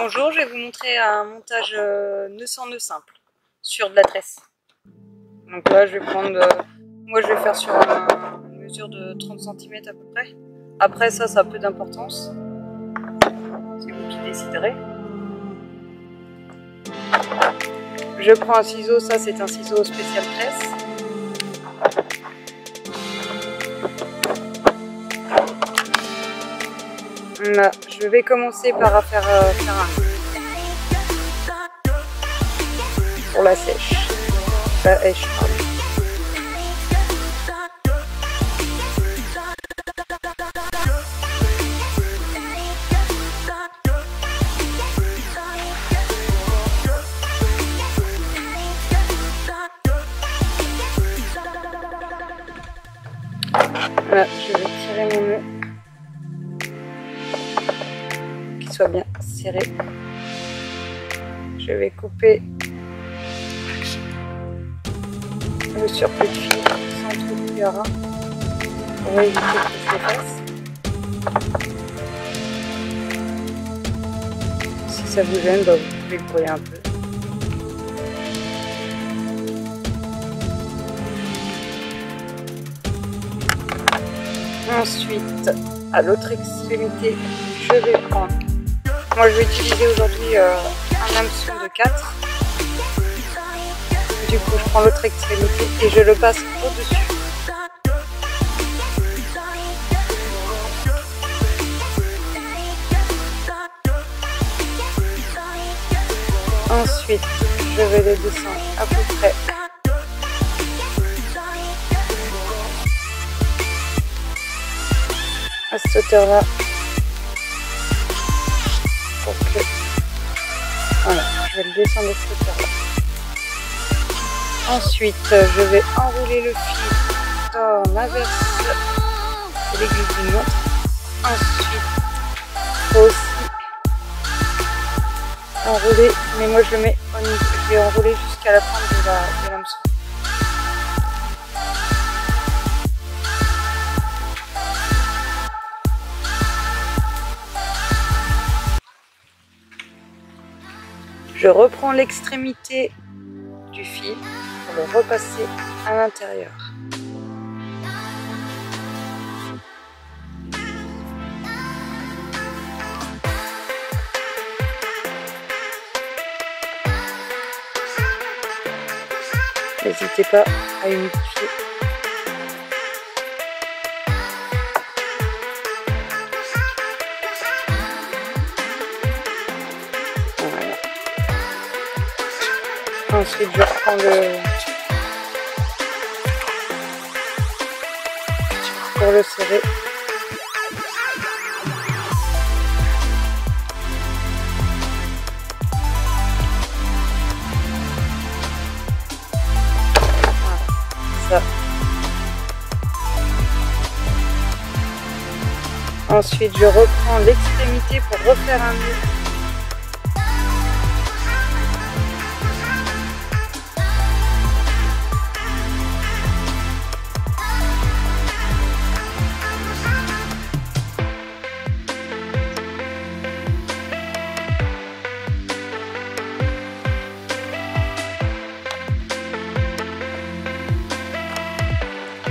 Bonjour, je vais vous montrer un montage nœud sans nœud simple sur de la tresse. Donc là je vais prendre, moi je vais faire sur une mesure de 30 cm à peu près. Après ça a peu d'importance, c'est vous qui déciderez. Je prends un ciseau, ça c'est un ciseau spécial tresse. Là, je vais commencer par faire un pour la sèche, la hèche. Voilà, je vais tirer mon nœud, qu'il soit bien serré. Je vais couper le surplus de fil sans trop de gara pour éviter qu'il se fasse. Si ça vous gêne, bah, vous pouvez courir un peu. Ensuite, à l'autre extrémité, je vais prendre, moi je vais utiliser aujourd'hui un hameçon de 4. Du coup, je prends l'autre extrémité et je le passe au-dessus. Ensuite, je vais les descendre à peu près à cette hauteur-là, pour que, voilà, je vais le descendre de cette hauteur-là. Ensuite, je vais enrouler le fil dans l'inverse de l'aiguille d'une montre. Ensuite, il faut aussi enrouler, mais moi je le mets au niveau, je vais enrouler jusqu'à la pointe de l'hameçon. Je reprends l'extrémité du fil pour le repasser à l'intérieur. N'hésitez pas à humidifier. Ensuite, je reprends pour le serrer. Voilà, ça. Ensuite, je reprends l'extrémité pour refaire un nœud.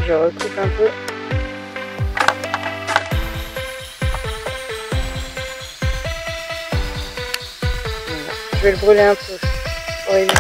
Je recoupe un peu. Voilà. Je vais le brûler un peu pour éviter.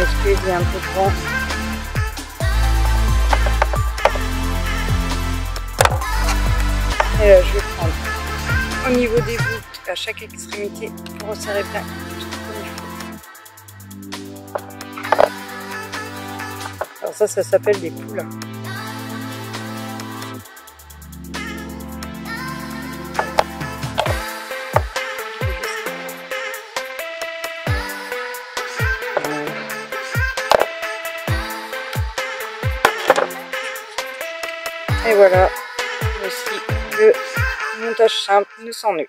Excusez, il y a un peu de vent. Et là, je vais prendre au niveau des bouts à chaque extrémité pour resserrer bien comme il faut. Alors ça s'appelle des poules. Et voilà, voici le montage simple de 100 nœuds.